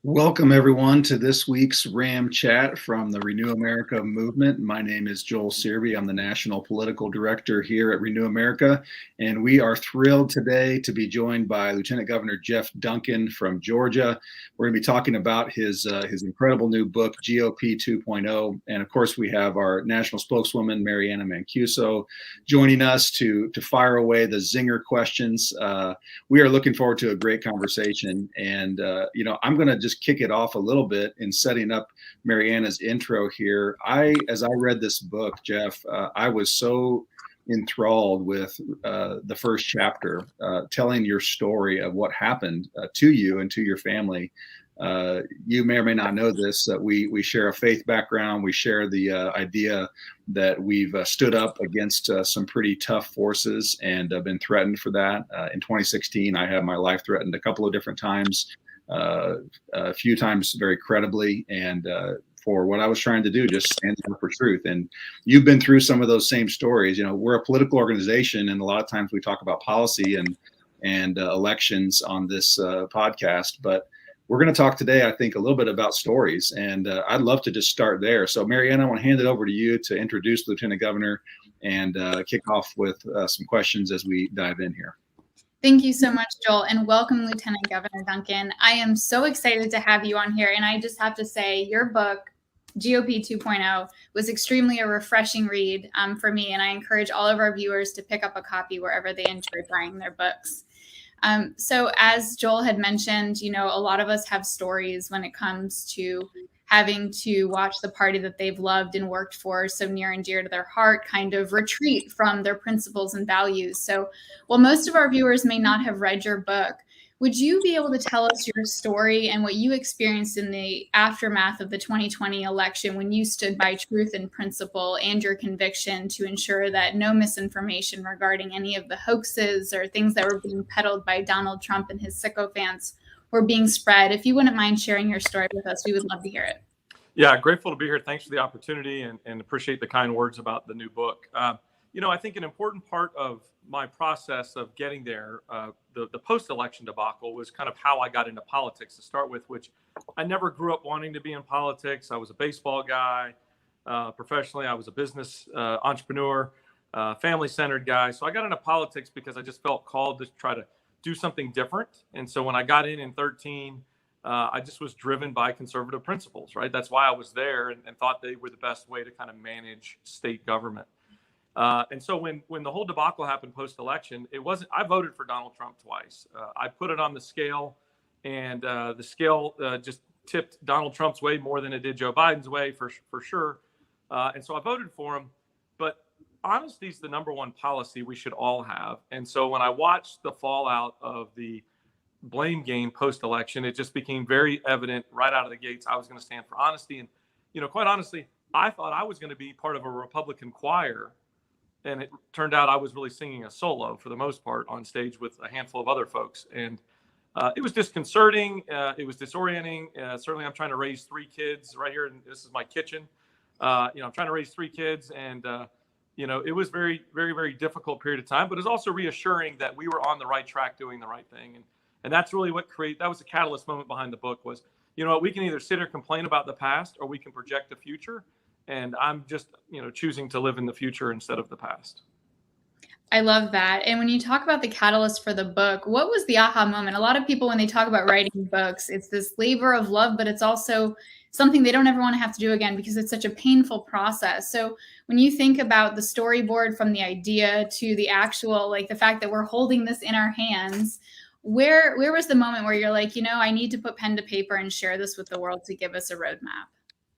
Welcome, everyone, to this week's RAM Chat from the Reno America movement. My name is Joel Searby. I'm the National Political Director here at Reno America, and we are thrilled today to be joined by Lieutenant Governor Geoff Duncan from Georgia. We're going to be talking about his incredible new book, GOP 2.0, and of course, we have our national spokeswoman, Mariana Mancuso, joining us to fire away the zinger questions. We are looking forward to a great conversation, and I'm going to just kick it off a little bit in setting up Mariana's intro here. As I read this book, Geoff, I was so enthralled with the first chapter, telling your story of what happened to you and to your family. You may or may not know this, that we share a faith background. We share the idea that we've stood up against some pretty tough forces and been threatened for that. In 2016, I had my life threatened a couple of different times, a few times very credibly, and for what I was trying to do, just standing up for truth. And you've been through some of those same stories. You know, we're a political organization, and a lot of times we talk about policy and elections on this podcast, but we're going to talk today, I think, a little bit about stories, and I'd love to just start there. So, Mariana, I want to hand it over to you to introduce Lieutenant Governor and kick off with some questions as we dive in here. Thank you so much, Joel, and welcome, Lieutenant Governor Duncan. I am so excited to have you on here, and I just have to say your book, GOP 2.0, was extremely a refreshing read for me, and I encourage all of our viewers to pick up a copy wherever they enjoy buying their books. So as Joel had mentioned, you know, a lot of us have stories when it comes to having to watch the party that they've loved and worked for so near and dear to their heart kind of retreat from their principles and values. So while most of our viewers may not have read your book, would you be able to tell us your story and what you experienced in the aftermath of the 2020 election when you stood by truth and principle and your conviction to ensure that no misinformation regarding any of the hoaxes or things that were being peddled by Donald Trump and his sycophants were being spread? If you wouldn't mind sharing your story with us, we would love to hear it. Yeah, grateful to be here. Thanks for the opportunity and appreciate the kind words about the new book. I think an important part of my process of getting there, the post-election debacle, was kind of how I got into politics to start with, which I never grew up wanting to be in politics. I was a baseball guy. Professionally, I was a business entrepreneur, family-centered guy. So I got into politics because I just felt called to try to do something different. And so when I got in 2013, I just was driven by conservative principles, right? That's why I was there and thought they were the best way to kind of manage state government. And so when the whole debacle happened post-election, I voted for Donald Trump twice. I put it on the scale, and the scale just tipped Donald Trump's way more than it did Joe Biden's way, for sure. And so I voted for him. But honesty is the number one policy we should all have. And so when I watched the fallout of the blame game post-election, it just became very evident right out of the gates I was going to stand for honesty. And, quite honestly, I thought I was going to be part of a Republican choir. And it turned out I was really singing a solo for the most part on stage with a handful of other folks. And it was disconcerting. It was disorienting. Certainly, I'm trying to raise 3 kids right here. And this is my kitchen. I'm trying to raise 3 kids. And, it was very, very, very difficult period of time. But it was also reassuring that we were on the right track doing the right thing. And that's really that was the catalyst moment behind the book was, we can either sit or complain about the past or we can project the future. And I'm just, choosing to live in the future instead of the past. I love that. And when you talk about the catalyst for the book, what was the aha moment? A lot of people, when they talk about writing books, it's this labor of love, but it's also something they don't ever want to have to do again because it's such a painful process. So when you think about the storyboard from the idea to the actual, like the fact that we're holding this in our hands, where was the moment where you're like, I need to put pen to paper and share this with the world to give us a roadmap?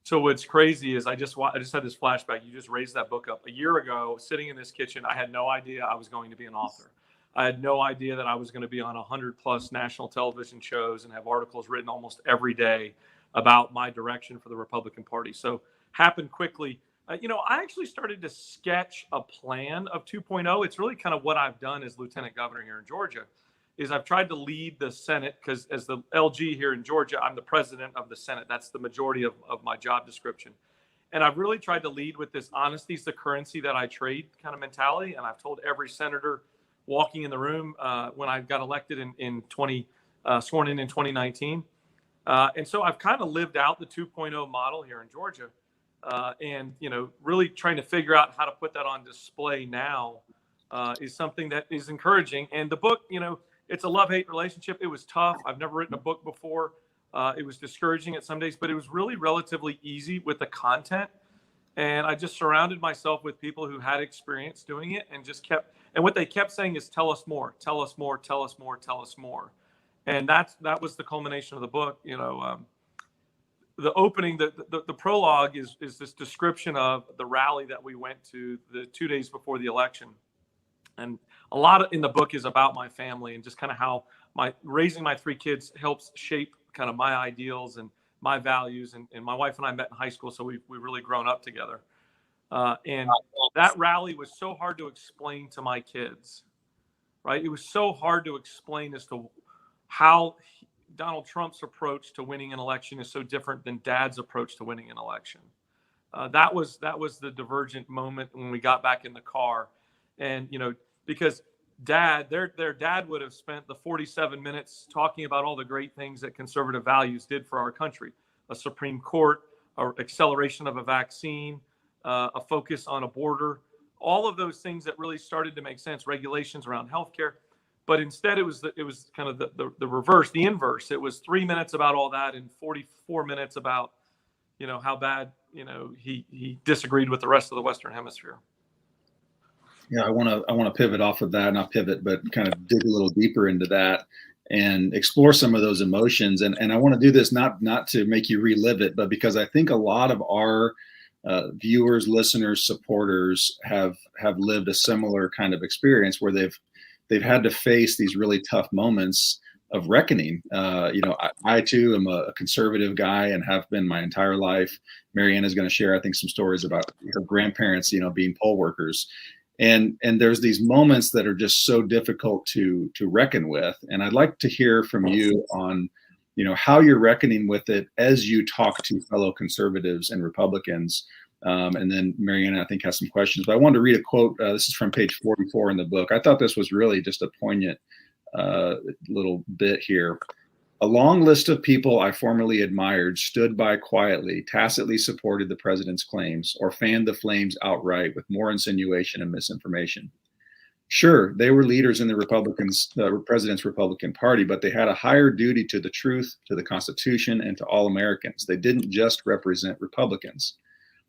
So what's crazy is I just had this flashback. You just raised that book up. A year ago, sitting in this kitchen, I had no idea I was going to be an author. I had no idea that I was going to be on 100+ national television shows and have articles written almost every day about my direction for the Republican Party. So happened quickly. I actually started to sketch a plan of 2.0. It's really kind of what I've done as Lieutenant Governor here in Georgia. Is I've tried to lead the Senate because as the LG here in Georgia, I'm the president of the Senate. That's the majority of my job description. And I've really tried to lead with this honesty is the currency that I trade kind of mentality. And I've told every senator walking in the room when I got elected sworn in 2019, And so I've kind of lived out the 2.0 model here in Georgia, and really trying to figure out how to put that on display now is something that is encouraging. And the book, it's a love-hate relationship. It was tough. I've never written a book before. It was discouraging at some days, but it was really relatively easy with the content. And I just surrounded myself with people who had experience doing it and and what they kept saying is, tell us more, tell us more, tell us more, tell us more. And that was the culmination of the book. The opening, the prologue is this description of the rally that we went to the 2 days before the election. And a lot in the book is about my family and just kind of how raising my 3 kids helps shape kind of my ideals and my values. And my wife and I met in high school, so we've really grown up together. And that rally was so hard to explain to my kids, right? It was so hard to explain as to how Donald Trump's approach to winning an election is so different than Dad's approach to winning an election. That was the divergent moment when we got back in the car. And, because their dad would have spent the 47 minutes talking about all the great things that conservative values did for our country: a Supreme Court, or acceleration of a vaccine, a focus on a border, all of those things that really started to make sense, regulations around healthcare. But instead, it was kind of the reverse, the inverse. It was 3 minutes about all that and 44 minutes about, how bad, he disagreed with the rest of the Western Hemisphere. Yeah, I want to pivot off of that, not pivot, but kind of dig a little deeper into that and explore some of those emotions. And I want to do this not to make you relive it, but because I think a lot of our viewers, listeners, supporters have lived a similar kind of experience where they've had to face these really tough moments of reckoning. I too am a conservative guy and have been my entire life. Marianne is going to share, I think, some stories about her grandparents, being poll workers. And there's these moments that are just so difficult to reckon with. And I'd like to hear from you on, how you're reckoning with it as you talk to fellow conservatives and Republicans. And then Marianne, I think, has some questions. But I wanted to read a quote. This is from page 44 in the book. I thought this was really just a poignant little bit here. A long list of people I formerly admired stood by quietly, tacitly supported the president's claims, or fanned the flames outright with more insinuation and misinformation. Sure, they were leaders in the president's Republican Party, but they had a higher duty to the truth, to the Constitution, and to all Americans. They didn't just represent Republicans.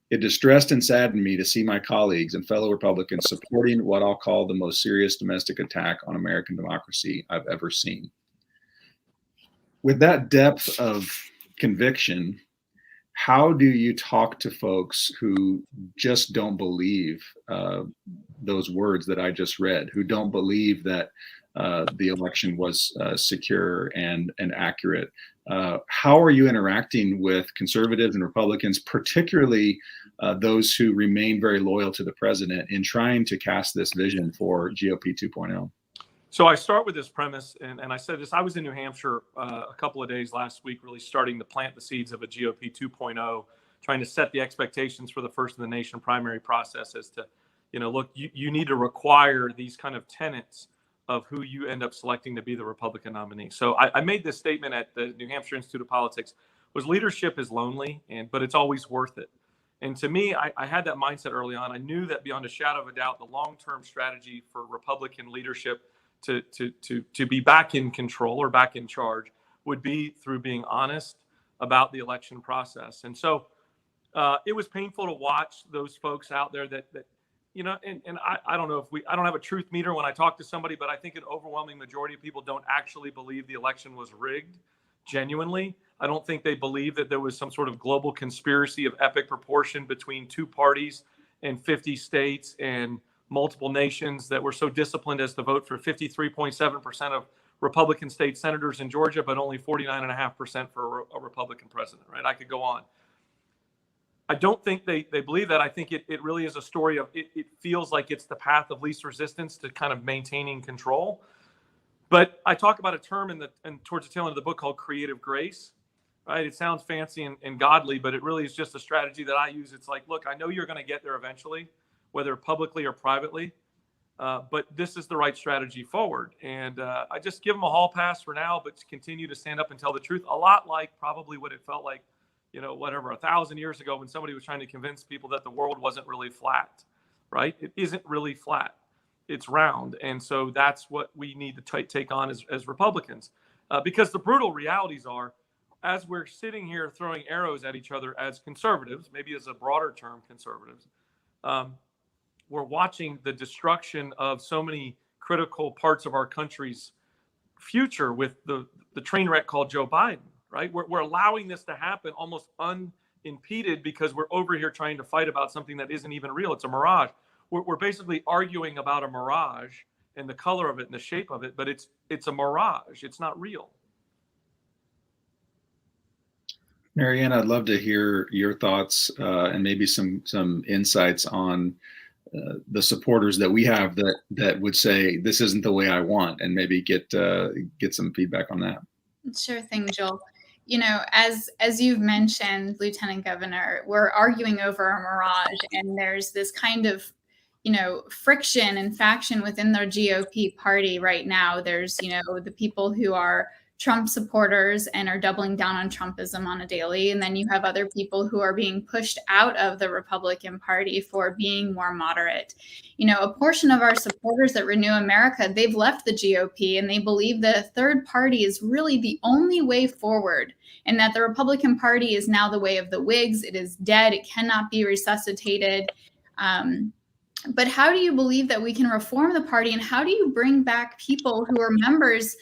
It distressed and saddened me to see my colleagues and fellow Republicans supporting what I'll call the most serious domestic attack on American democracy I've ever seen. With that depth of conviction, how do you talk to folks who just don't believe those words that I just read, who don't believe that the election was secure and accurate? How are you interacting with conservatives and Republicans, particularly those who remain very loyal to the president, in trying to cast this vision for GOP 2.0? So I start with this premise, and I said this. I was in New Hampshire a couple of days last week, really starting to plant the seeds of a GOP 2.0, trying to set the expectations for the first in the nation primary process as to, look, you need to require these kind of tenets of who you end up selecting to be the Republican nominee. So I made this statement at the New Hampshire Institute of Politics: was leadership is lonely, but it's always worth it. And to me, I had that mindset early on. I knew that beyond a shadow of a doubt, the long-term strategy for Republican leadership to be back in control or back in charge would be through being honest about the election process. And so it was painful to watch those folks out there that and I don't know I don't have a truth meter when I talk to somebody, but I think an overwhelming majority of people don't actually believe the election was rigged genuinely. I don't think they believe that there was some sort of global conspiracy of epic proportion between 2 parties in 50 states and multiple nations that were so disciplined as to vote for 53.7% of Republican state senators in Georgia, but only 49.5% for a Republican president, right? I could go on. I don't think they believe that. I think it really is a story of, it feels like it's the path of least resistance to kind of maintaining control. But I talk about a term and towards the tail end of the book called creative grace, right? It sounds fancy and godly, but it really is just a strategy that I use. It's like, look, I know you're going to get there eventually, whether publicly or privately. But this is the right strategy forward. And I just give them a hall pass for now, but continue to stand up and tell the truth. A lot like probably what it felt like, 1,000 years ago when somebody was trying to convince people that the world wasn't really flat, right? It isn't really flat. It's round. And so that's what we need to take on as Republicans. Because the brutal realities are, as we're sitting here throwing arrows at each other as conservatives, maybe as a broader term, conservatives, we're watching the destruction of so many critical parts of our country's future with the train wreck called Joe Biden, right? We're allowing this to happen almost unimpeded because we're over here trying to fight about something that isn't even real. It's a mirage. We're basically arguing about a mirage and the color of it and the shape of it, but it's a mirage. It's not real. Marianne, I'd love to hear your thoughts and maybe some insights on the supporters that we have that would say this isn't the way I want, and maybe get some feedback on that. Sure thing, Joel. As you've mentioned, Lieutenant Governor, we're arguing over a mirage, and there's this kind of friction and faction within the GOP party right now. There's the people who are Trump supporters and are doubling down on Trumpism on a daily. And then you have other people who are being pushed out of the Republican Party for being more moderate. A portion of our supporters at Reno America, they've left the GOP and they believe that a third party is really the only way forward, and that the Republican Party is now the way of the Whigs. It is dead. It cannot be resuscitated. But how do you believe that we can reform the party, and how do you bring back people who are members,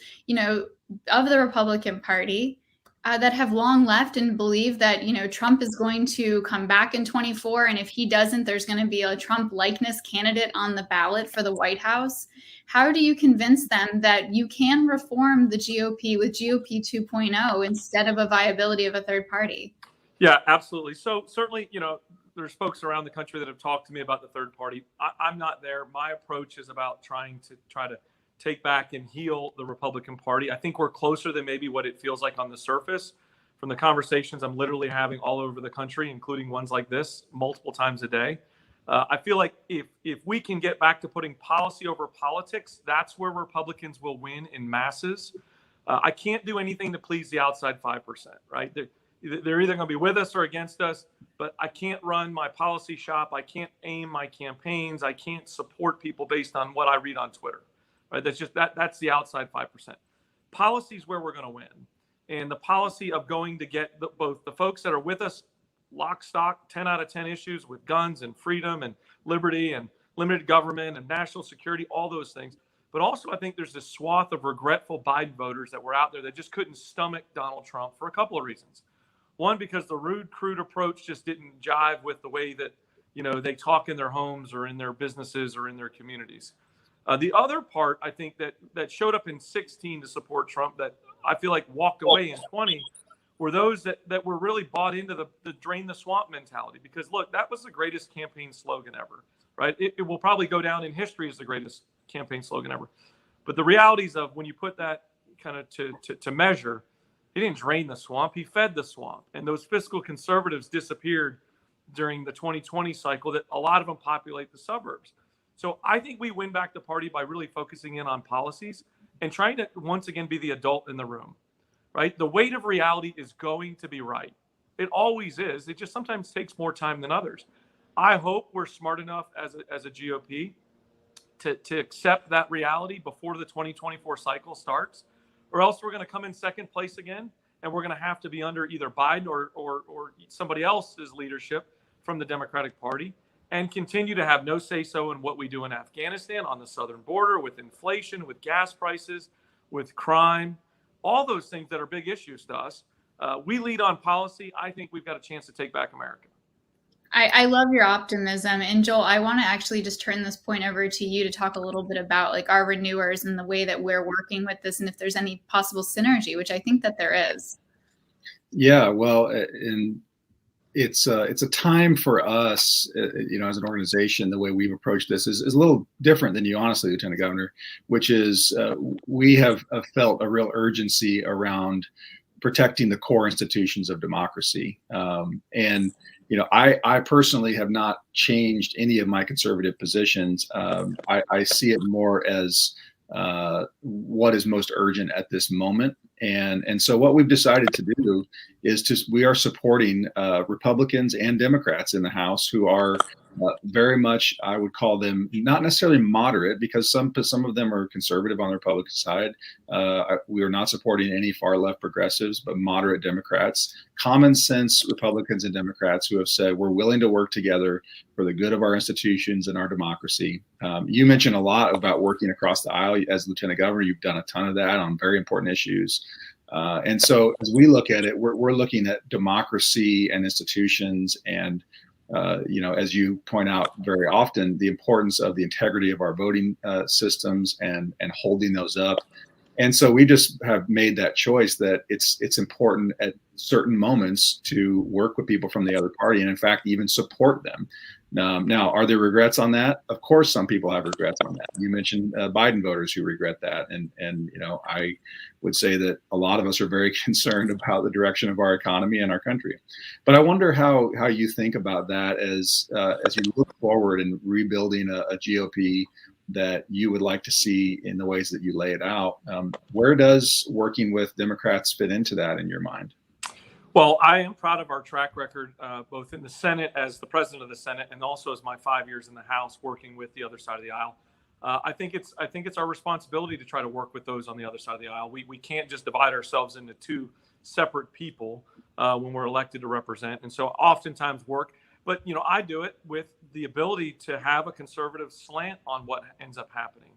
of the Republican Party that have long left and believe that, Trump is going to come back in 24. And if he doesn't, there's going to be a Trump likeness candidate on the ballot for the White House. How do you convince them that you can reform the GOP with GOP 2.0 instead of a viability of a third party? Yeah, absolutely. So certainly, there's folks around the country that have talked to me about the third party. I'm not there. My approach is about trying to take back and heal the Republican Party. I think we're closer than maybe what it feels like on the surface from the conversations I'm literally having all over the country, including ones like this multiple times a day. I feel like if we can get back to putting policy over politics, that's where Republicans will win in masses. I can't do anything to please the outside 5%, right? They're either going to be with us or against us, but I can't run my policy shop. I can't aim my campaigns. I can't support people based on what I read on Twitter. Right? That's the outside 5%. Policy is where we're going to win. And the policy of going to get both the folks that are with us, lock, stock, 10 out of 10 issues with guns and freedom and liberty and limited government and national security, all those things. But also, I think there's this swath of regretful Biden voters that were out there that just couldn't stomach Donald Trump for a couple of reasons. One, because the rude, crude approach just didn't jive with the way that, they talk in their homes or in their businesses or in their communities. The other part, I think, that showed up in 16 to support Trump that I feel like walked away in 20 were those that were really bought into the drain the swamp mentality. Because, look, that was the greatest campaign slogan ever, right? It will probably go down in history as the greatest campaign slogan ever. But the realities of when you put that kind of to measure, he didn't drain the swamp. He fed the swamp. And those fiscal conservatives disappeared during the 2020 cycle that a lot of them populate the suburbs. So I think we win back the party by really focusing in on policies and trying to once again be the adult in the room, right? The weight of reality is going to be right. It always is. It just sometimes takes more time than others. I hope we're smart enough as a GOP to accept that reality before the 2024 cycle starts, or else we're going to come in second place again, and we're going to have to be under either Biden or somebody else's leadership from the Democratic Party, and continue to have no say-so in what we do in Afghanistan, on the southern border, with inflation, with gas prices, with crime, all those things that are big issues to us. We lead on policy. I think we've got a chance to take back America. I love your optimism. And Joel, I want to actually just turn this point over to you to talk a little bit about our renewers and the way that we're working with this, and if there's any possible synergy, which I think that there is. Yeah, well, and it's a time for us, as an organization. The way we've approached this is a little different than you, honestly, Lieutenant Governor, which is we have felt a real urgency around protecting the core institutions of democracy. And I personally have not changed any of my conservative positions. I see it more as what is most urgent at this moment. And so what we've decided to do is we are supporting Republicans and Democrats in the House who are very much, I would call them not necessarily moderate, because some of them are conservative on the Republican side. We are not supporting any far left progressives, but moderate Democrats, common sense Republicans and Democrats who have said we're willing to work together for the good of our institutions and our democracy. You mentioned a lot about working across the aisle as Lieutenant Governor. You've done a ton of that on very important issues. And so as we look at it, we're looking at democracy and institutions and as you point out very often, the importance of the integrity of our voting systems and holding those up. And so we just have made that choice that it's important at certain moments to work with people from the other party and in fact even support them. Now, are there regrets on that? Of course, some people have regrets on that. You mentioned Biden voters who regret that, and I would say that a lot of us are very concerned about the direction of our economy and our country. But I wonder how you think about that as you look forward in rebuilding a GOP that you would like to see in the ways that you lay it out. Where does working with Democrats fit into that in your mind? Well, I am proud of our track record, both in the Senate as the president of the Senate and also as my 5 years in the House working with the other side of the aisle. I think it's our responsibility to try to work with those on the other side of the aisle. We can't just divide ourselves into two separate people when we're elected to represent. And so oftentimes but I do it with the ability to have a conservative slant on what ends up happening,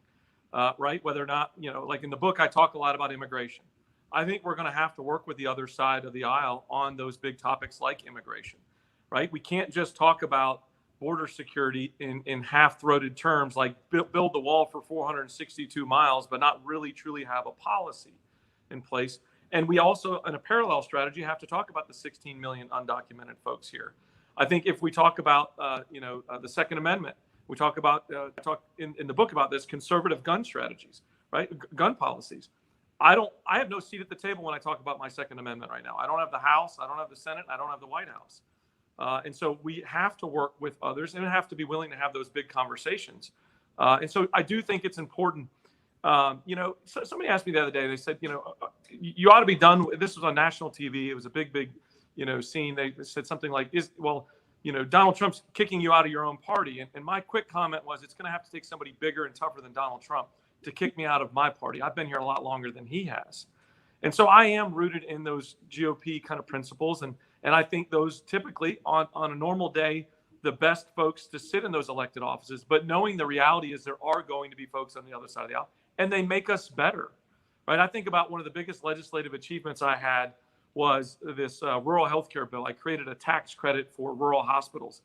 right? Whether or not, like in the book, I talk a lot about immigration. I think we're going to have to work with the other side of the aisle on those big topics like immigration, right? We can't just talk about border security in half-throated terms like build the wall for 462 miles, but not really truly have a policy in place. And we also, in a parallel strategy, have to talk about the 16 million undocumented folks here. I think if we talk about, the Second Amendment, we talk in the book about this, conservative gun strategies, right? Gun policies. I have no seat at the table when I talk about my Second Amendment right now. I don't have the House, I don't have the Senate, I don't have the White House. And so we have to work with others and have to be willing to have those big conversations. And so I do think it's important. So somebody asked me the other day, they said, you ought to be done. This was on national TV. It was a big, scene. They said something like, Donald Trump's kicking you out of your own party. And my quick comment was, it's going to have to take somebody bigger and tougher than Donald Trump to kick me out of my party. I've been here a lot longer than he has. And so I am rooted in those GOP kind of principles. And I think those typically on a normal day, the best folks to sit in those elected offices, but knowing the reality is there are going to be folks on the other side of the aisle and they make us better, right? I think about one of the biggest legislative achievements I had was this rural healthcare bill. I created a tax credit for rural hospitals.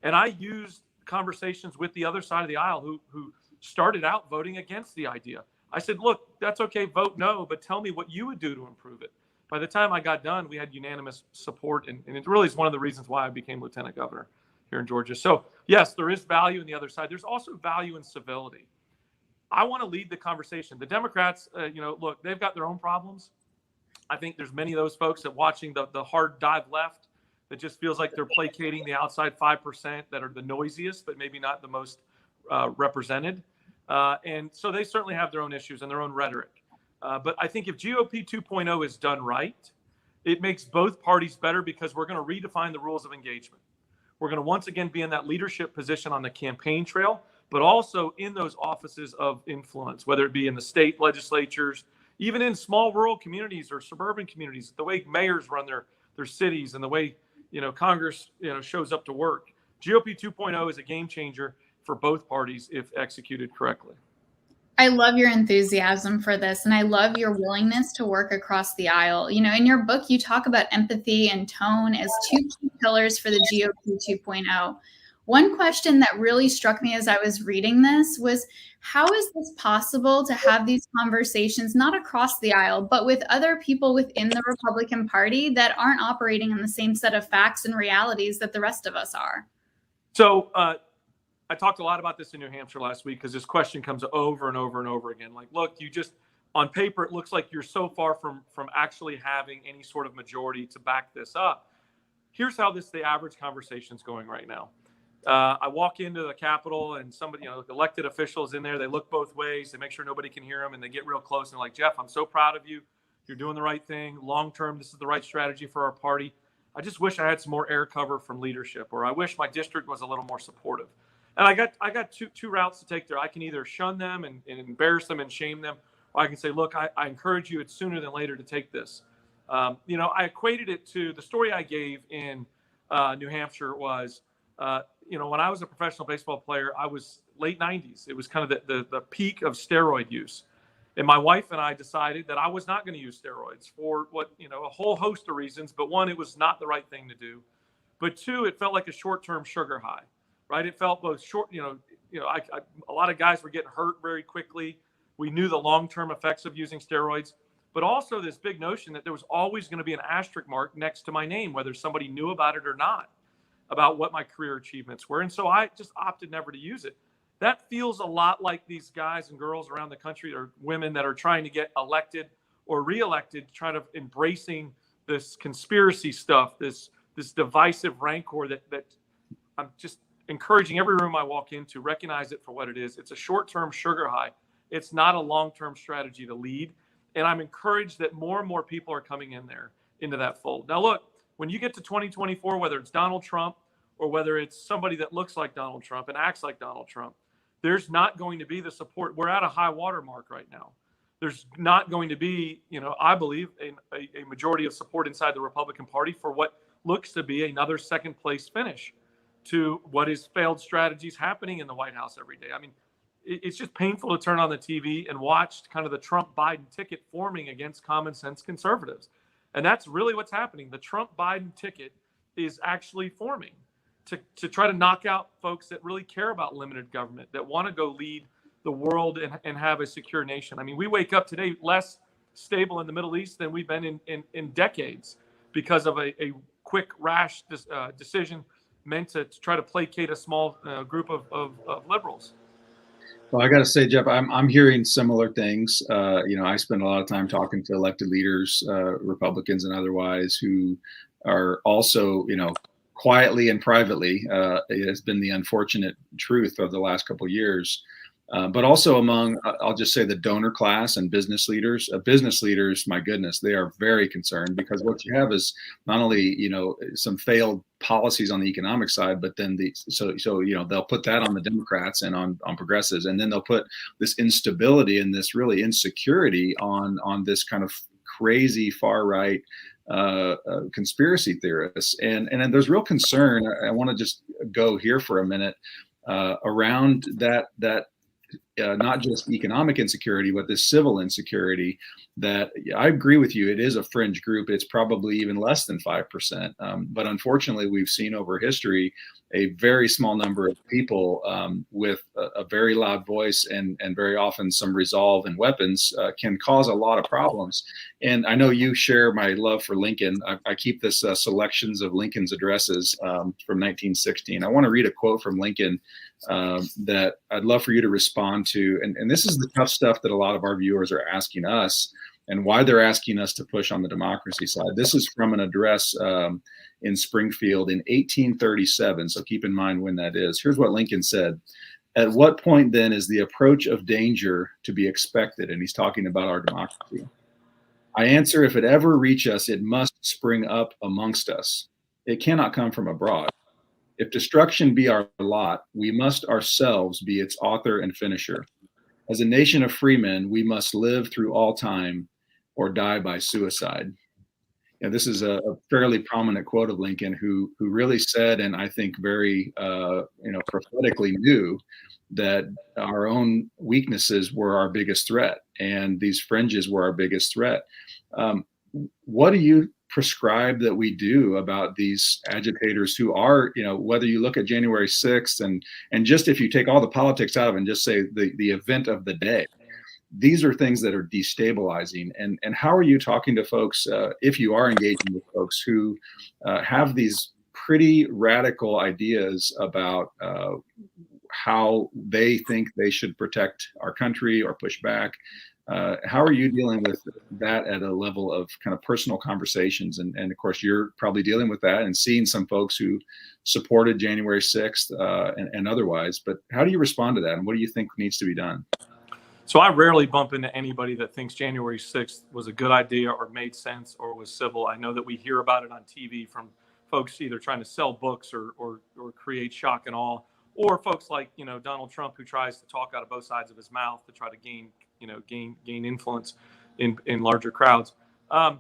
And I used conversations with the other side of the aisle who started out voting against the idea. I said, look, that's okay, vote no, but tell me what you would do to improve it. By the time I got done, we had unanimous support. And it really is one of the reasons why I became Lieutenant Governor here in Georgia. So yes, there is value in the other side. There's also value in civility. I want to lead the conversation. The Democrats, look, they've got their own problems. I think there's many of those folks that watching the hard dive left that just feels like they're placating the outside 5% that are the noisiest, but maybe not the most represented. And so they certainly have their own issues and their own rhetoric. But I think if GOP 2.0 is done right, it makes both parties better because we're going to redefine the rules of engagement. We're going to once again be in that leadership position on the campaign trail, but also in those offices of influence, whether it be in the state legislatures, even in small rural communities or suburban communities, the way mayors run their cities and the way, Congress, shows up to work. GOP 2.0 is a game changer for both parties if executed correctly. I love your enthusiasm for this, and I love your willingness to work across the aisle. In your book, you talk about empathy and tone as two key pillars for the GOP 2.0. One question that really struck me as I was reading this was, how is this possible to have these conversations, not across the aisle, but with other people within the Republican Party that aren't operating in the same set of facts and realities that the rest of us are? So I talked a lot about this in New Hampshire last week because this question comes over and over and over again. Like, look, on paper, it looks like you're so far from actually having any sort of majority to back this up. Here's how the average conversation is going right now. I walk into the Capitol and somebody, elected officials in there, they look both ways, they make sure nobody can hear them, and they get real close and they're like, Geoff, I'm so proud of you. You're doing the right thing. Long term, this is the right strategy for our party. I just wish I had some more air cover from leadership, or I wish my district was a little more supportive. And I got two routes to take there. I can either shun them and embarrass them and shame them, or I can say, look, I encourage you, it's sooner than later to take this. I equated it to the story I gave in New Hampshire was, when I was a professional baseball player, I was late 90s. It was kind of the peak of steroid use. And my wife and I decided that I was not going to use steroids for a whole host of reasons. But one, it was not the right thing to do. But two, it felt like a short-term sugar high, right? It felt both short, a lot of guys were getting hurt very quickly. We knew the long-term effects of using steroids, but also this big notion that there was always going to be an asterisk mark next to my name, whether somebody knew about it or not, about what my career achievements were. And so I just opted never to use it. That feels a lot like these guys and girls around the country, or women that are trying to get elected or reelected, trying to embracing this conspiracy stuff, this divisive rancor that I'm just encouraging every room I walk into, recognize it for what it is. It's a short-term sugar high. It's not a long-term strategy to lead. And I'm encouraged that more and more people are coming into that fold. Now, look, when you get to 2024, whether it's Donald Trump or whether it's somebody that looks like Donald Trump and acts like Donald Trump, there's not going to be the support. We're at a high water mark right now. There's not going to be, I believe, a majority of support inside the Republican Party for what looks to be another second place finish to what is failed strategies happening in the White House every day. I mean, it's just painful to turn on the TV and watch kind of the Trump-Biden ticket forming against common sense conservatives. And that's really what's happening. The Trump-Biden ticket is actually forming to try to knock out folks that really care about limited government, that want to go lead the world and have a secure nation. I mean, we wake up today less stable in the Middle East than we've been in decades because of a quick, rash decision meant to try to placate a small group of liberals. Well, I got to say, Geoff, I'm hearing similar things. I spend a lot of time talking to elected leaders, Republicans and otherwise, who are also, quietly and privately. It has been the unfortunate truth of the last couple of years. But also among, I'll just say, the donor class and business leaders. Business leaders, my goodness, they are very concerned, because what you have is not only some failed policies on the economic side, but then they'll put that on the Democrats and on progressives, and then they'll put this instability and this really insecurity on this kind of crazy far right conspiracy theorists, and there's real concern. I want to just go here for a minute around that. Not just economic insecurity, but this civil insecurity that I agree with you. It is a fringe group. It's probably even less than 5%. But unfortunately, we've seen over history a very small number of people with a very loud voice and very often some resolve and weapons can cause a lot of problems. And I know you share my love for Lincoln. I keep this selections of Lincoln's addresses from 1916. I want to read a quote from Lincoln that I'd love for you to respond to. And this is the tough stuff that a lot of our viewers are asking us, and why they're asking us to push on the democracy side. This is from an address in Springfield in 1837. So keep in mind when that is. Here's what Lincoln said. At what point then is the approach of danger to be expected? And he's talking about our democracy. I answer, if it ever reach us, it must spring up amongst us. It cannot come from abroad. If destruction be our lot, we must ourselves be its author and finisher. As a nation of free men, we must live through all time or die by suicide. This is a fairly prominent quote of Lincoln, who really said, and I think very prophetically knew, that our own weaknesses were our biggest threat, and these fringes were our biggest threat. What do you prescribe that we do about these agitators who are, whether you look at January 6th and just if you take all the politics out of it and just say the event of the day, these are things that are destabilizing. And how are you talking to folks, if you are engaging with folks who have these pretty radical ideas about how they think they should protect our country or push back? How are you dealing with that at a level of kind of personal conversations? And of course, you're probably dealing with that and seeing some folks who supported January 6th and otherwise. But how do you respond to that? And what do you think needs to be done? So I rarely bump into anybody that thinks January 6th was a good idea or made sense or was civil. I know that we hear about it on TV from folks either trying to sell books or create shock and awe, or folks like, Donald Trump, who tries to talk out of both sides of his mouth to try to gain influence in larger crowds. I'm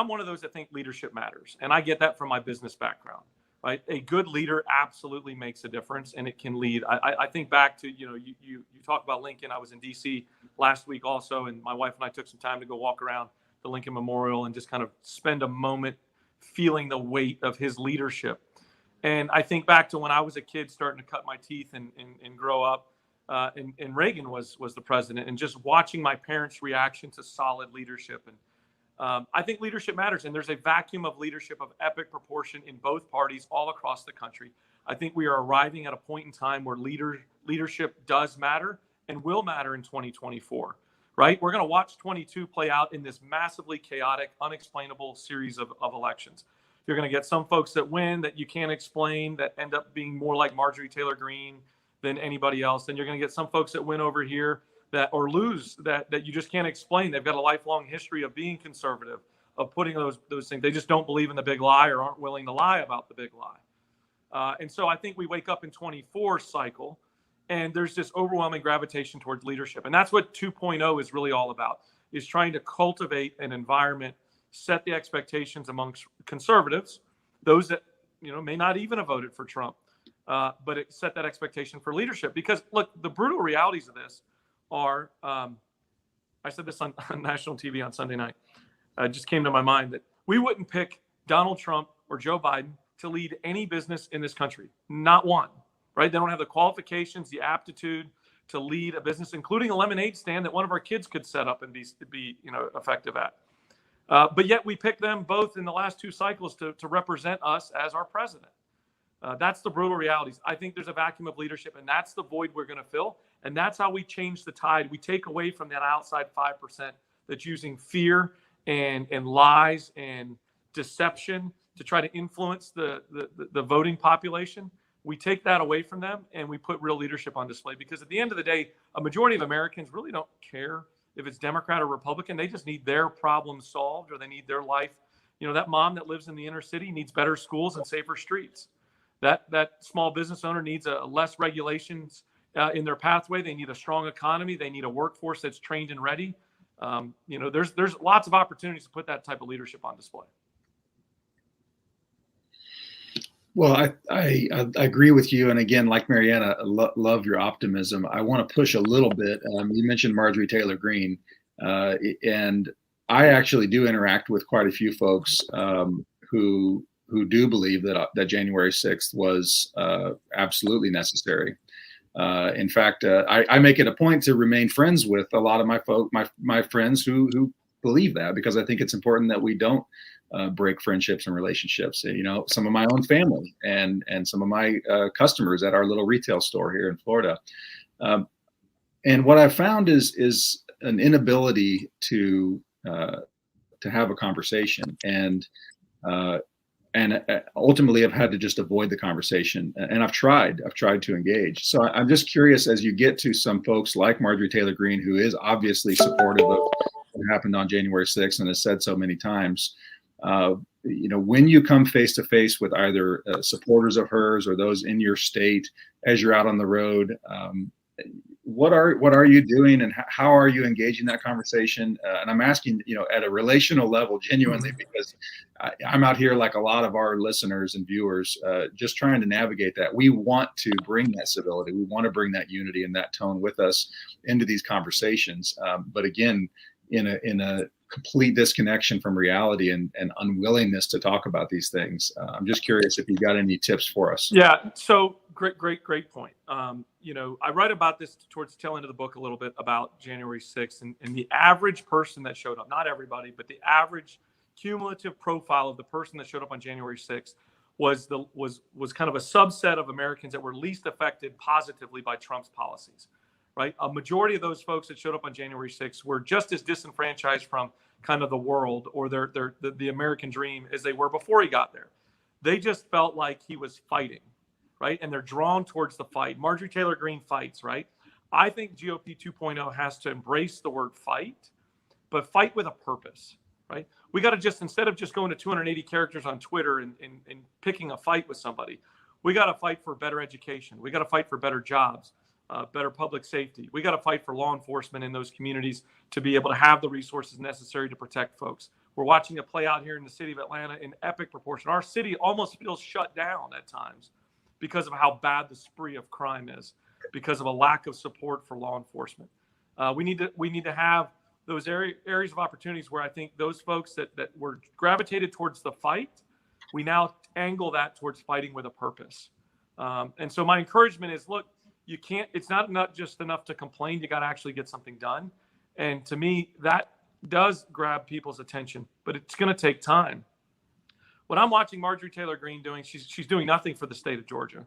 one of those that think leadership matters, and I get that from my business background. Right, a good leader absolutely makes a difference, and it can lead. I think back to you talk about Lincoln. I was in D.C. last week also, and my wife and I took some time to go walk around the Lincoln Memorial and just kind of spend a moment feeling the weight of his leadership. And I think back to when I was a kid starting to cut my teeth and grow up, and Reagan was the president, and just watching my parents' reaction to solid leadership. And I think leadership matters, and there's a vacuum of leadership of epic proportion in both parties all across the country. I think we are arriving at a point in time where leadership does matter and will matter in 2024, right? We're going to watch 22 play out in this massively chaotic, unexplainable series of elections. You're going to get some folks that win that you can't explain, that end up being more like Marjorie Taylor Greene than anybody else. Then you're going to get some folks that win over here or lose that you just can't explain. They've got a lifelong history of being conservative, of putting those things. They just don't believe in the big lie or aren't willing to lie about the big lie. And so I think we wake up in 24 cycle, and there's this overwhelming gravitation towards leadership. And that's what 2.0 is really all about, is trying to cultivate an environment, set the expectations amongst conservatives, those that may not even have voted for Trump, but it set that expectation for leadership. Because look, the brutal realities of this are, I said this on national TV on Sunday night, just came to my mind that we wouldn't pick Donald Trump or Joe Biden to lead any business in this country. Not one, right? They don't have the qualifications, the aptitude to lead a business, including a lemonade stand that one of our kids could set up and be effective at. But yet we picked them both in the last two cycles to represent us as our president. That's the brutal realities. I think there's a vacuum of leadership, and that's the void we're going to fill. And that's how we change the tide. We take away from that outside 5% that's using fear and lies and deception to try to influence the voting population. We take that away from them, and we put real leadership on display. Because at the end of the day, a majority of Americans really don't care if it's Democrat or Republican. They just need their problems solved, or they need their life. That mom that lives in the inner city needs better schools and safer streets. That small business owner needs less regulations in their pathway. They need a strong economy. They need a workforce that's trained and ready. There's lots of opportunities to put that type of leadership on display. Well, I agree with you. And again, like Mariana, love your optimism. I want to push a little bit. You mentioned Marjorie Taylor Greene, and I actually do interact with quite a few folks who do believe that January 6th was absolutely necessary. In fact, I make it a point to remain friends with a lot of my friends who believe that, because I think it's important that we don't break friendships and relationships. Some of my own family and some of my customers at our little retail store here in Florida. And what I've found is an inability to have a conversation, and ultimately I've had to just avoid the conversation. And I've tried to engage. So I'm just curious, as you get to some folks like Marjorie Taylor Greene, who is obviously supportive of what happened on January 6th and has said so many times, when you come face to face with either supporters of hers or those in your state as you're out on the road, what are you doing, and how are you engaging that conversation? And I'm asking, at a relational level, genuinely, because I'm out here like a lot of our listeners and viewers, just trying to navigate that. We want to bring that civility. We want to bring that unity and that tone with us into these conversations. But again, in a complete disconnection from reality and unwillingness to talk about these things. I'm just curious if you got any tips for us. Yeah. So great point. I write about this towards the tail end of the book a little bit about January 6th and the average person that showed up, not everybody, but the average cumulative profile of the person that showed up on January 6th was kind of a subset of Americans that were least affected positively by Trump's policies. right? A majority of those folks that showed up on January 6th were just as disenfranchised from kind of the world or the American dream as they were before he got there. They just felt like he was fighting, right? And they're drawn towards the fight. Marjorie Taylor Greene fights, right? I think GOP 2.0 has to embrace the word fight, but fight with a purpose, right? We got to just, instead of just going to 280 characters on Twitter and picking a fight with somebody, we got to fight for better education. We got to fight for better jobs, better public safety. We got to fight for law enforcement in those communities to be able to have the resources necessary to protect folks. We're watching it play out here in the city of Atlanta in epic proportion. Our city almost feels shut down at times because of how bad the spree of crime is, because of a lack of support for law enforcement. We need to have those areas of opportunities where I think those folks that were gravitated towards the fight, we now angle that towards fighting with a purpose. And so my encouragement is, look, you can't, it's not just enough to complain, you got to actually get something done. And to me, that does grab people's attention, but it's going to take time. What I'm watching Marjorie Taylor Greene doing, she's doing nothing for the state of Georgia,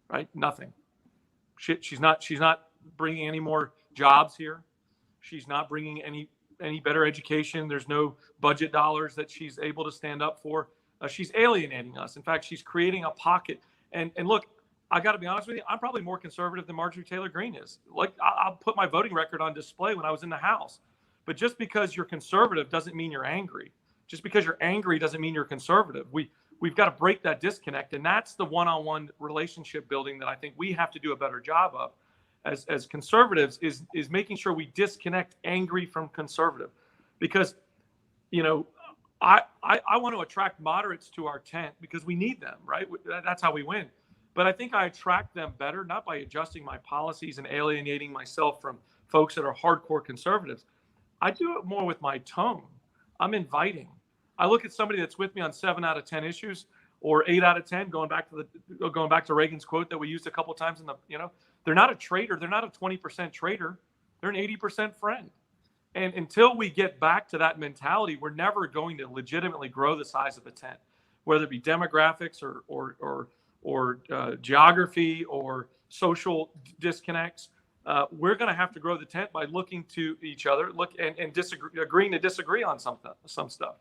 right? Nothing. She's not bringing any more jobs here. She's not bringing any better education. There's no budget dollars that she's able to stand up for. She's alienating us. In fact, she's creating a pocket. And look, I got to be honest with you, I'm probably more conservative than Marjorie Taylor Greene is. Like, I'll put my voting record on display when I was in the House. But just because you're conservative doesn't mean you're angry. Just because you're angry doesn't mean you're conservative. We've got to break that disconnect. And that's the one-on-one relationship building that I think we have to do a better job of as conservatives is making sure we disconnect angry from conservative. Because, you know, I want to attract moderates to our tent because we need them, right? That's how we win. But I think I attract them better, not by adjusting my policies and alienating myself from folks that are hardcore conservatives. I do it more with my tone. I'm inviting. I look at somebody that's with me on 7 out of 10 issues or 8 out of 10, going back to Reagan's quote that we used a couple of times they're not a traitor. They're not a 20% traitor. They're an 80% friend. And until we get back to that mentality, we're never going to legitimately grow the size of the tent, whether it be demographics or geography or social disconnects. We're going to have to grow the tent by looking to each other, agreeing to disagree on some stuff.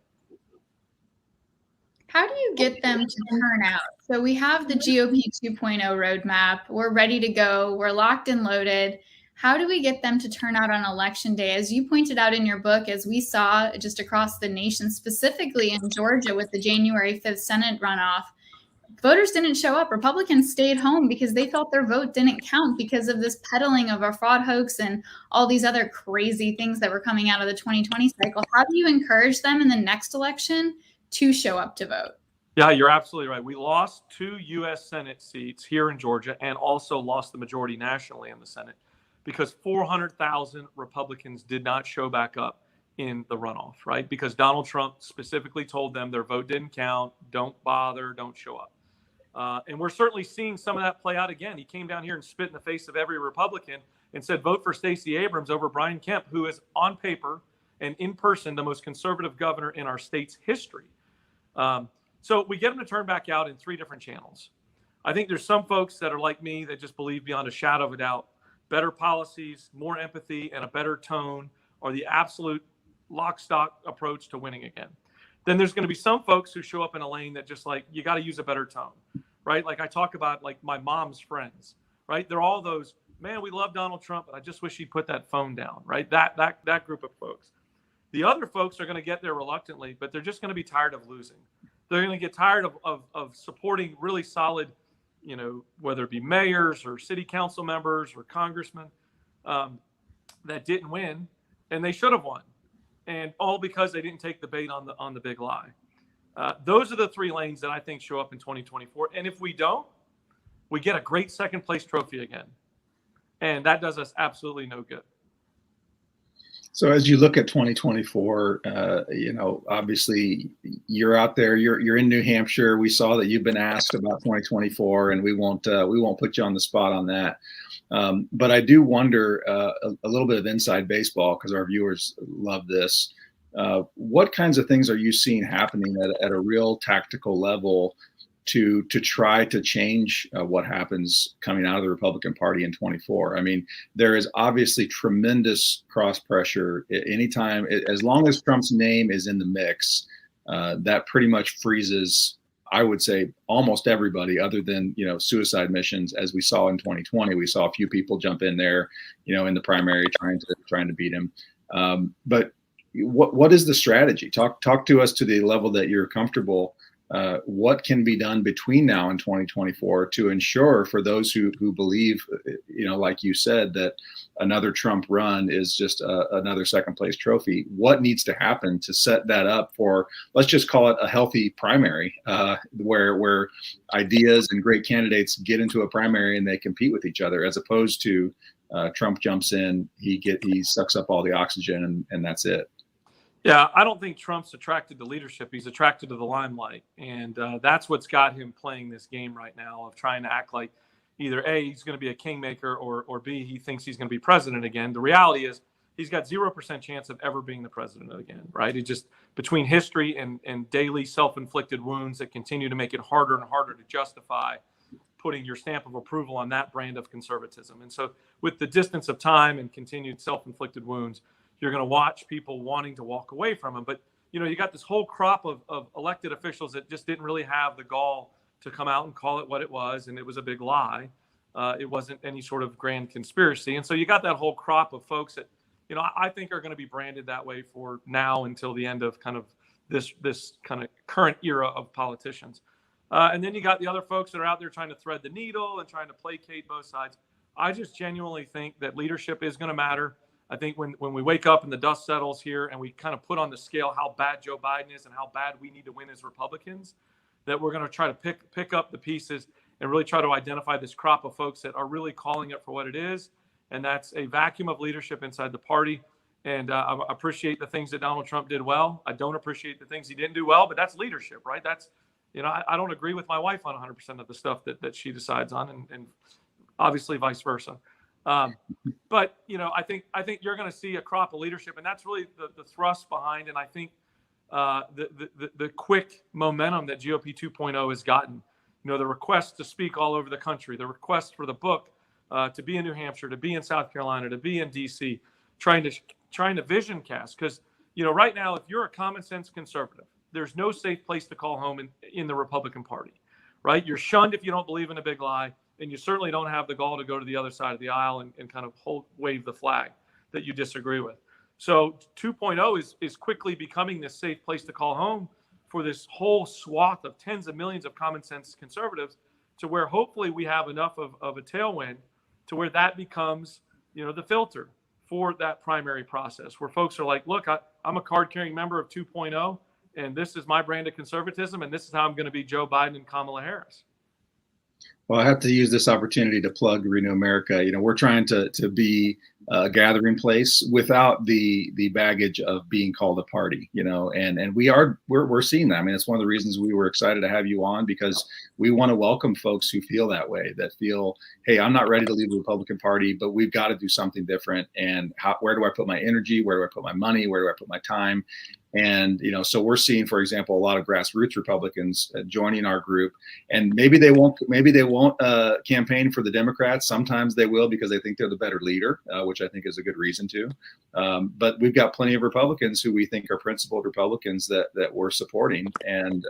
How do you get them to turn out? So we have the GOP 2.0 roadmap. We're ready to go. We're locked and loaded. How do we get them to turn out on election day? As you pointed out in your book, as we saw just across the nation, specifically in Georgia with the January 5th Senate runoff, voters didn't show up. Republicans stayed home because they felt their vote didn't count because of this peddling of a fraud hoax and all these other crazy things that were coming out of the 2020 cycle. How do you encourage them in the next election to show up to vote? Yeah, you're absolutely right. We lost 2 U.S. Senate seats here in Georgia and also lost the majority nationally in the Senate because 400,000 Republicans did not show back up in the runoff, right? Because Donald Trump specifically told them their vote didn't count, don't bother, don't show up. And we're certainly seeing some of that play out again. He came down here and spit in the face of every Republican and said, vote for Stacey Abrams over Brian Kemp, who is on paper and in person the most conservative governor in our state's history. So we get them to turn back out in 3 different channels. I think there's some folks that are like me that just believe beyond a shadow of a doubt, better policies, more empathy, and a better tone are the absolute lock, stock approach to winning again. Then there's going to be some folks who show up in a lane that just like, you got to use a better tone, right? Like I talk about like my mom's friends, right? They're all those, man, we love Donald Trump, but I just wish he'd put that phone down, right? That group of folks. The other folks are going to get there reluctantly, but they're just going to be tired of losing. They're going to get tired of supporting really solid, you know, whether it be mayors or city council members or congressmen that didn't win, and they should have won, and all because they didn't take the bait on the big lie. Those are the 3 lanes that I think show up in 2024. And if we don't, we get a great second place trophy again, and that does us absolutely no good. So as you look at 2024, you know, obviously you're out there, you're in New Hampshire. We saw that you've been asked about 2024, and we won't put you on the spot on that. But I do wonder a little bit of inside baseball, because our viewers love this. What kinds of things are you seeing happening at a real tactical level to try to change what happens coming out of the Republican Party in 24. I mean, there is obviously tremendous cross pressure anytime, as long as Trump's name is in the mix. That pretty much freezes, I would say, almost everybody, other than suicide missions. As we saw in 2020, we saw a few people jump in there, in the primary trying to beat him. But what is the strategy? Talk to us to the level that you're comfortable. What can be done between now and 2024 to ensure, for those who believe, like you said, that another Trump run is just another second place trophy? What needs to happen to set that up for, let's just call it a healthy primary, where ideas and great candidates get into a primary and they compete with each other, as opposed to Trump jumps in, he sucks up all the oxygen and that's it. Yeah, I don't think Trump's attracted to leadership. He's attracted to the limelight. And that's what's got him playing this game right now of trying to act like either A, he's going to be a kingmaker, or B, he thinks he's going to be president again. The reality is he's got 0% chance of ever being the president again, right? It just, between history and daily self-inflicted wounds that continue to make it harder and harder to justify putting your stamp of approval on that brand of conservatism. And so with the distance of time and continued self-inflicted wounds, you're going to watch people wanting to walk away from him. But, you got this whole crop of elected officials that just didn't really have the gall to come out and call it what it was. And it was a big lie. It wasn't any sort of grand conspiracy. And so you got that whole crop of folks that, I think are going to be branded that way for now until the end of kind of this kind of current era of politicians. And then you got the other folks that are out there trying to thread the needle and trying to placate both sides. I just genuinely think that leadership is going to matter. I think when we wake up and the dust settles here and we kind of put on the scale how bad Joe Biden is and how bad we need to win as Republicans, that we're going to try to pick up the pieces and really try to identify this crop of folks that are really calling it for what it is. And that's a vacuum of leadership inside the party. And I appreciate the things that Donald Trump did well. I don't appreciate the things he didn't do well, but that's leadership, right? That's, I don't agree with my wife on 100% of the stuff that she decides on, and obviously vice versa. But I think you're going to see a crop of leadership, and that's really the thrust behind. And I think the quick momentum that GOP 2.0 has gotten, the request to speak all over the country, the request for the book, to be in New Hampshire, to be in South Carolina, to be in DC, trying to vision cast. Because right now, if you're a common sense conservative, there's no safe place to call home in the Republican Party, right? You're shunned if you don't believe in a big lie. And you certainly don't have the gall to go to the other side of the aisle and kind of wave the flag that you disagree with. So 2.0 is quickly becoming this safe place to call home for this whole swath of tens of millions of common sense conservatives, to where hopefully we have enough of a tailwind to where that becomes, the filter for that primary process, where folks are like, look, I'm a card-carrying member of 2.0, and this is my brand of conservatism, and this is how I'm going to be Joe Biden and Kamala Harris. Well, I have to use this opportunity to plug Reno America. We're trying to be a gathering place without the baggage of being called a party, and we're seeing that. I mean, it's one of the reasons we were excited to have you on, because we want to welcome folks who feel that way, that feel, hey, I'm not ready to leave the Republican Party, but we've got to do something different. And where do I put my energy? Where do I put my money? Where do I put my time? And, so we're seeing, for example, a lot of grassroots Republicans joining our group, and maybe they won't campaign for the Democrats. Sometimes they will, because they think they're the better leader, which I think is a good reason to. But we've got plenty of Republicans who we think are principled Republicans that we're supporting, and,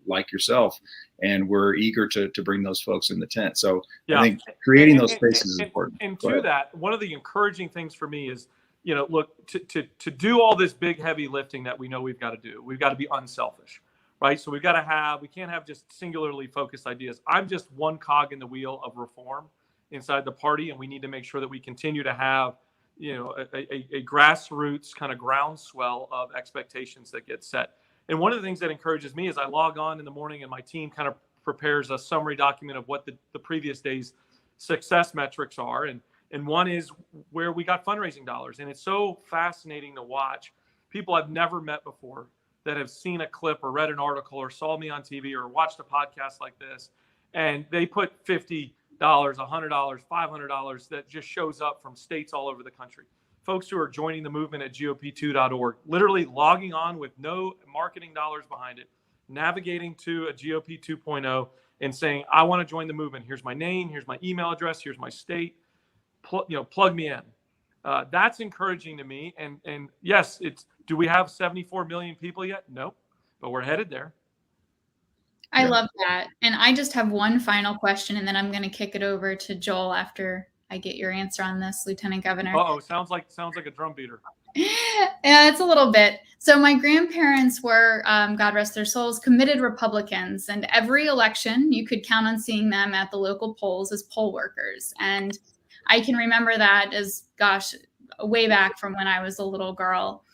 like yourself, and we're eager to bring those folks in the tent. So yeah. I think creating those spaces is important. And to that, one of the encouraging things for me is, look, to do all this big, heavy lifting that we know we've got to do, we've got to be unselfish, right? So we can't have just singularly focused ideas. I'm just one cog in the wheel of reform inside the party, and we need to make sure that we continue to have, a grassroots kind of groundswell of expectations that get set. And one of the things that encourages me is I log on in the morning and my team kind of prepares a summary document of what the previous day's success metrics are. And one is where we got fundraising dollars. And it's so fascinating to watch people I've never met before that have seen a clip or read an article or saw me on TV or watched a podcast like this. And they put $50, $100, $500 that just shows up from states all over the country. Folks who are joining the movement at GOP2.org, literally logging on with no marketing dollars behind it, navigating to a GOP 2.0 and saying, I want to join the movement. Here's my name. Here's my email address. Here's my state. Plug me in. That's encouraging to me. And yes, do we have 74 million people yet? Nope, but we're headed there. I love that. And I just have one final question, and then I'm going to kick it over to Joel after I get your answer on this, Lieutenant Governor. Uh-oh, sounds like a drum beater. Yeah, it's a little bit. So my grandparents were, God rest their souls, committed Republicans. And every election, you could count on seeing them at the local polls as poll workers. And I can remember that as, gosh, way back from when I was a little girl.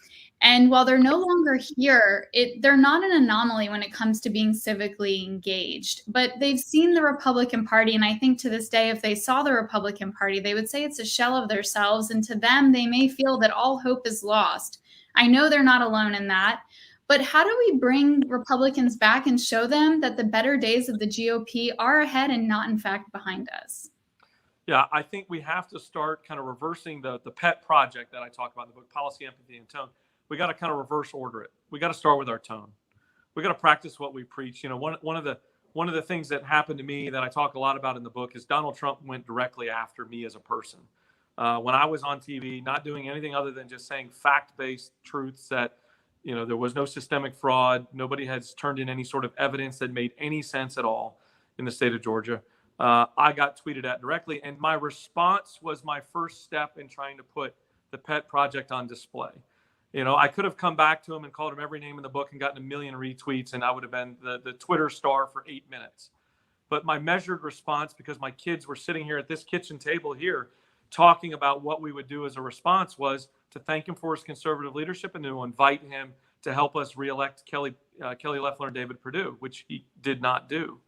And while they're no longer here, they're not an anomaly when it comes to being civically engaged. But they've seen the Republican Party, and I think to this day, if they saw the Republican Party, they would say it's a shell of themselves. And to them, they may feel that all hope is lost. I know they're not alone in that. But how do we bring Republicans back and show them that the better days of the GOP are ahead and not, in fact, behind us? Yeah, I think we have to start kind of reversing the pet project that I talk about in the book, Policy, Empathy, and Tone. We got to kind of reverse order it. We got to start with our tone. We got to practice what we preach. One of the things that happened to me that I talk a lot about in the book is Donald Trump went directly after me as a person. When I was on TV, not doing anything other than just saying fact-based truths that, there was no systemic fraud. Nobody has turned in any sort of evidence that made any sense at all in the state of Georgia. I got tweeted at directly, and my response was my first step in trying to put the pet project on display. I could have come back to him and called him every name in the book and gotten 1 million retweets, and I would have been the Twitter star for 8 minutes. But my measured response, because my kids were sitting here at this kitchen table here talking about what we would do as a response, was to thank him for his conservative leadership and to invite him to help us reelect Kelly Loeffler and David Perdue, which he did not do.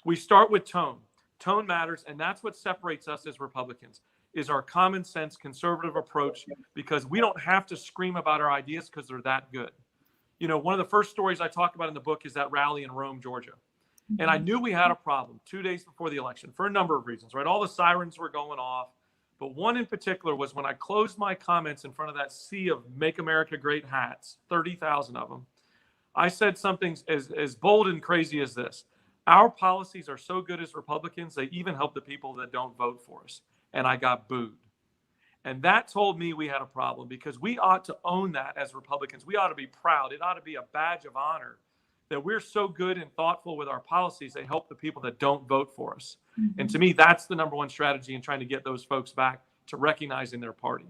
We start with tone. Tone matters, and that's what separates us as Republicans, is our common sense conservative approach, because we don't have to scream about our ideas because they're that good. One of the first stories I talk about in the book is that rally in Rome, Georgia. And I knew we had a problem 2 days before the election for a number of reasons, right? All the sirens were going off. But one in particular was when I closed my comments in front of that sea of Make America Great hats, 30,000 of them. I said something as bold and crazy as this: our policies are so good as Republicans, they even help the people that don't vote for us. And I got booed. And that told me we had a problem, because we ought to own that as Republicans. We ought to be proud. It ought to be a badge of honor that we're so good and thoughtful with our policies, they help the people that don't vote for us. Mm-hmm. And to me, that's the number one strategy in trying to get those folks back to recognizing their party.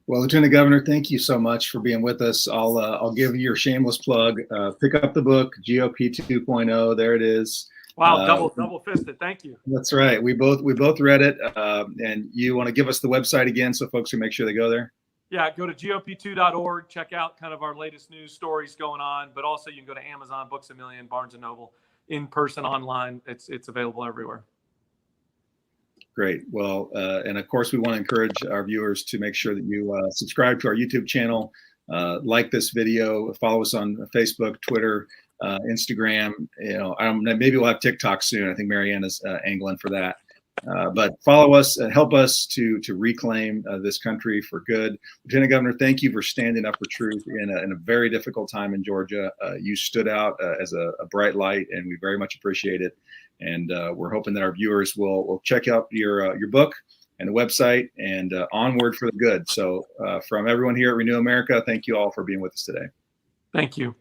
Well, Lieutenant Governor, thank you so much for being with us. I'll give you your shameless plug. Pick up the book, GOP 2.0. There it is. Wow, double fisted. Thank you. That's right. We both read it. And you want to give us the website again so folks can make sure they go there? Yeah, go to gop2.org. Check out kind of our latest news stories going on. But also you can go to Amazon, Books A Million, Barnes & Noble, in person, online. It's available everywhere. Great. Well, and of course, we want to encourage our viewers to make sure that you subscribe to our YouTube channel, like this video, follow us on Facebook, Twitter, Instagram. Maybe we'll have TikTok soon. I think Marianne is angling for that. But follow us and help us to reclaim this country for good. Lieutenant Governor, thank you for standing up for truth in a very difficult time in Georgia. You stood out as a bright light, and we very much appreciate it. And we're hoping that our viewers will check out your book and the website, and onward for the good. So from everyone here at Renew America, thank you all for being with us today. Thank you.